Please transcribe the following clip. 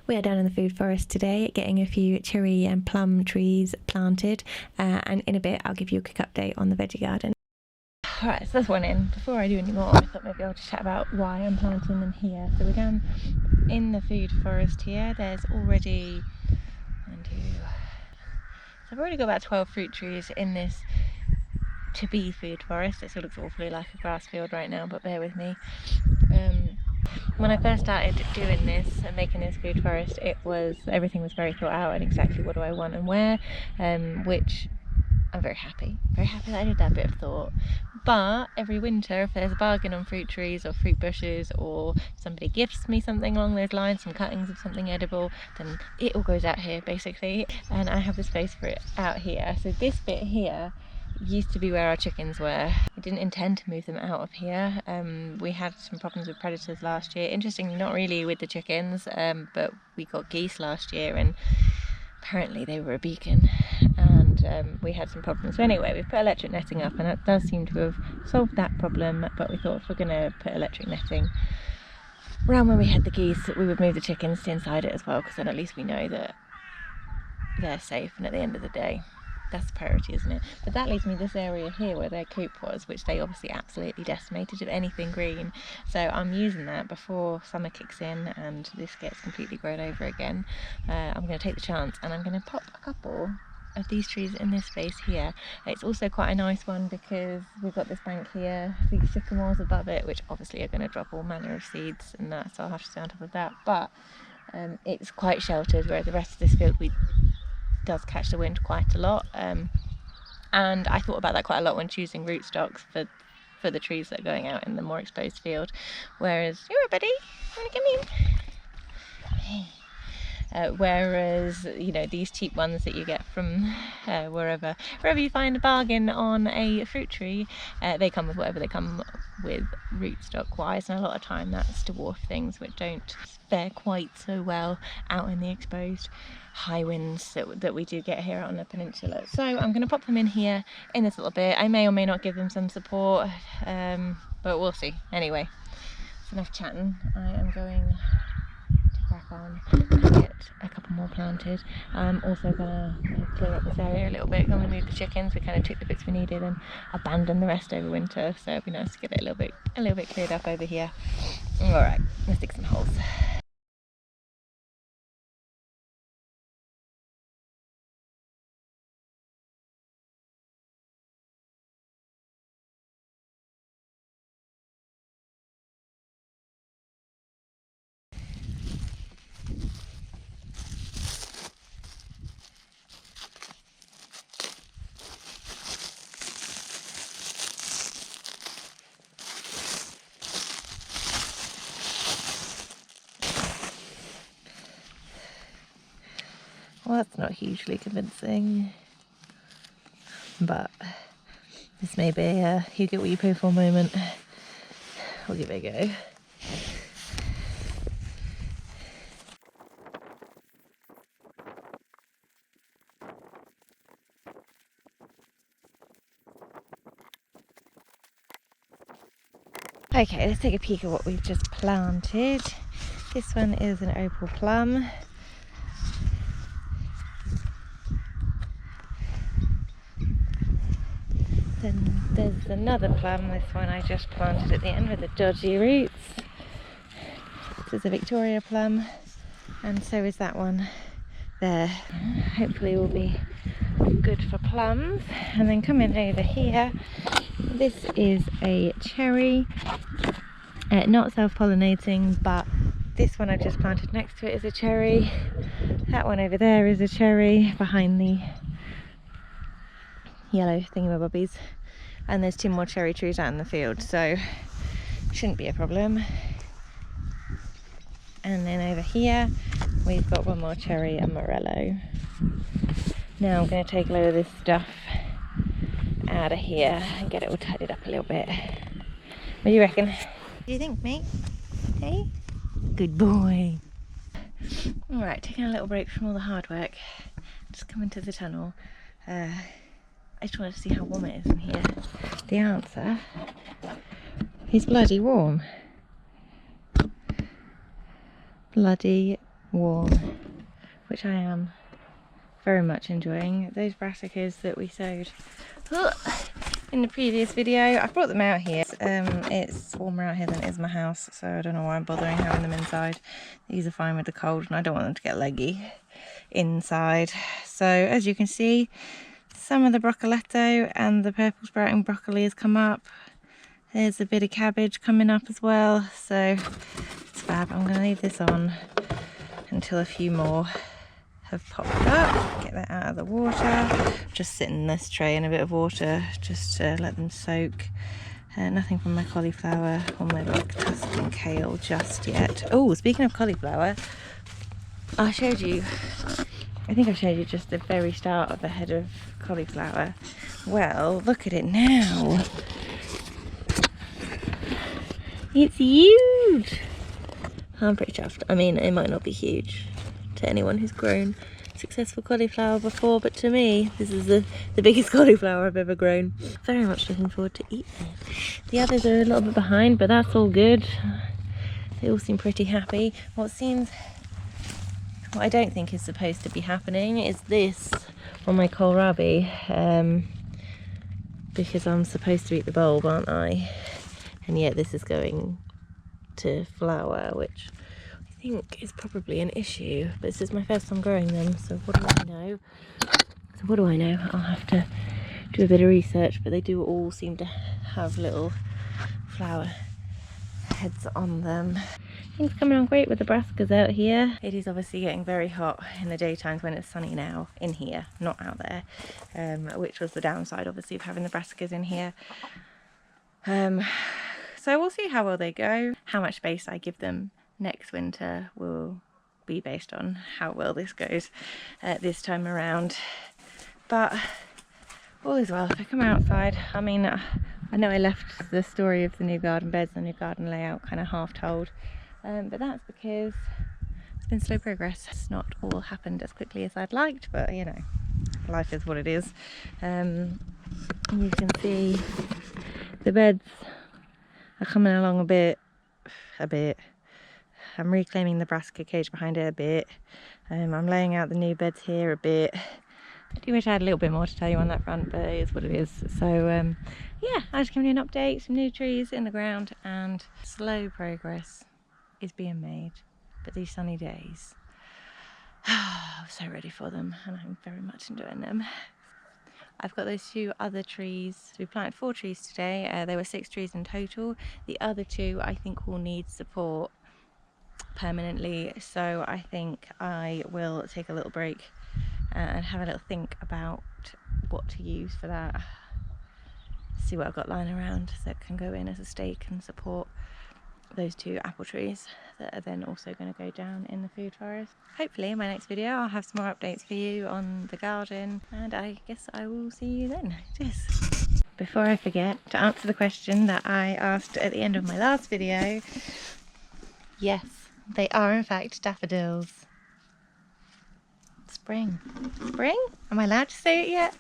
We are down in the food forest today, getting a few cherry and plum trees planted, and in a bit I'll give you a quick update on the veggie garden. Alright, so that's one in. Before I do any more, I thought maybe I'll just chat about why I'm planting them here. So we're down in the food forest here. There's already so I've already got about 12 fruit trees in this to-be food forest. It still looks awfully like a grass field right now, but bear with me. When I first started doing this and making this food forest, everything was very thought out and exactly what do I want and where, which I'm very happy that I did that bit of thought. But every winter, if there's a bargain on fruit trees or fruit bushes, or somebody gifts me something along those lines, some cuttings of something edible, then it all goes out here basically, and I have the space for it out here. So this bit here used to be where our chickens were. I didn't intend to move them out of here. We had some problems with predators last year. Interestingly, not really with the chickens, but we got geese last year and apparently they were a beacon, and we had some problems. So anyway, we've put electric netting up and that does seem to have solved that problem, but we thought if we're going to put electric netting around when we had the geese, we would move the chickens to inside it as well, because then at least we know that they're safe, and at the end of the day that's the priority, isn't it? But that leaves me this area here where their coop was, which they obviously absolutely decimated of anything green. So I'm using that before summer kicks in and this gets completely grown over again. I'm going to take the chance and I'm going to pop a couple of these trees in this space here. It's also quite a nice one because we've got this bank here, these sycamores above it, which obviously are going to drop all manner of seeds and that, so I'll have to stay on top of that. But it's quite sheltered, whereas the rest of this field does catch the wind quite a lot, and I thought about that quite a lot when choosing rootstocks for the trees that are going out in the more exposed field. Whereas, you're a buddy, you want to come in? Hey. Whereas, you know, these cheap ones that you get from wherever you find a bargain on a fruit tree, they come with whatever they come with rootstock wise, and a lot of time that's dwarf things which don't fare quite so well out in the exposed high winds that we do get here on the peninsula. So I'm going to pop them in here in this little bit. I may or may not give them some support, but we'll see. Anyway, it's enough chatting. I am going to crack on and get a couple more planted. I'm also gonna clear up this area a little bit. When we moved the chickens, we kind of took the bits we needed and abandoned the rest over winter, so it'd be nice to get it a little bit cleared up over here. Alright, let's dig some holes. Well, that's not hugely convincing, but this may be a you get what you pay for moment. We'll give it a go. Okay, let's take a peek at what we've just planted. This one is an opal plum. Then there's another plum, this one I just planted at the end with the dodgy roots. This is a Victoria plum, and so is that one there. Hopefully will be good for plums. And then coming over here, this is a cherry, not self-pollinating, but this one I just planted next to it is a cherry. That one over there is a cherry behind the yellow thingamabobbies, and there's 2 more cherry trees out in the field, so shouldn't be a problem. And then over here we've got 1 more cherry and morello. Now I'm going to take a load of this stuff out of here and get it all tidied up a little bit. What do you reckon? What do you think, mate? Hey? Good boy. Alright, taking a little break from all the hard work. Just coming to the tunnel. I just wanted to see how warm it is in here. The answer is bloody warm. Bloody warm, which I am very much enjoying. Those brassicas that we sowed in the previous video, I brought them out here. It's warmer out here than it is in my house, so I don't know why I'm bothering having them inside. These are fine with the cold, and I don't want them to get leggy inside. So as you can see, some of the broccoletto and the purple sprouting broccoli has come up. There's a bit of cabbage coming up as well, so it's fab. I'm going to leave this on until a few more have popped up. Get that out of the water. Just sit in this tray in a bit of water just to let them soak. Nothing from my cauliflower or my black Tuscan kale just yet. Oh, speaking of cauliflower, I think I showed you just the very start of the head of cauliflower. Well, look at it now. It's huge. I'm pretty chuffed. I mean, it might not be huge to anyone who's grown successful cauliflower before, but to me, this is the biggest cauliflower I've ever grown. Very much looking forward to eating it. The others are a little bit behind, but that's all good. They all seem pretty happy. What I don't think is supposed to be happening is this on my kohlrabi, because I'm supposed to eat the bulb, aren't I? And yet this is going to flower, which I think is probably an issue. But this is my first time growing them, so what do I know? I'll have to do a bit of research, but they do all seem to have little flower heads on them. Things coming on great with the brassicas out here. It is obviously getting very hot in the daytimes when it's sunny now, in here, not out there, which was the downside obviously of having the brassicas in here. So we'll see how well they go. How much space I give them next winter will be based on how well this goes this time around. But all is well. If I come outside, I mean, I know I left the story of the new garden beds and the new garden layout kind of half told, but that's because it's been slow progress. It's not all happened as quickly as I'd liked, but you know, life is what it is. You can see the beds are coming along a bit. I'm reclaiming the brassica cage behind it a bit. I'm laying out the new beds here a bit. I do wish I had a little bit more to tell you on that front, but it is what it is. So yeah, I'm just giving you an update, some new trees in the ground, and slow progress is being made. But these sunny days, I'm so ready for them, and I'm very much enjoying them. I've got those 2 other trees. We planted 4 trees today. There were 6 trees in total. The other 2 I think will need support permanently, so I think I will take a little break and have a little think about what to use for that. See what I've got lying around that can go in as a stake and support those 2 apple trees that are then also going to go down in the food forest. Hopefully in my next video I'll have some more updates for you on the garden, and I guess I will see you then. Cheers! Before I forget, to answer the question that I asked at the end of my last video, yes, they are in fact daffodils. Spring. Spring? Am I allowed to say it yet?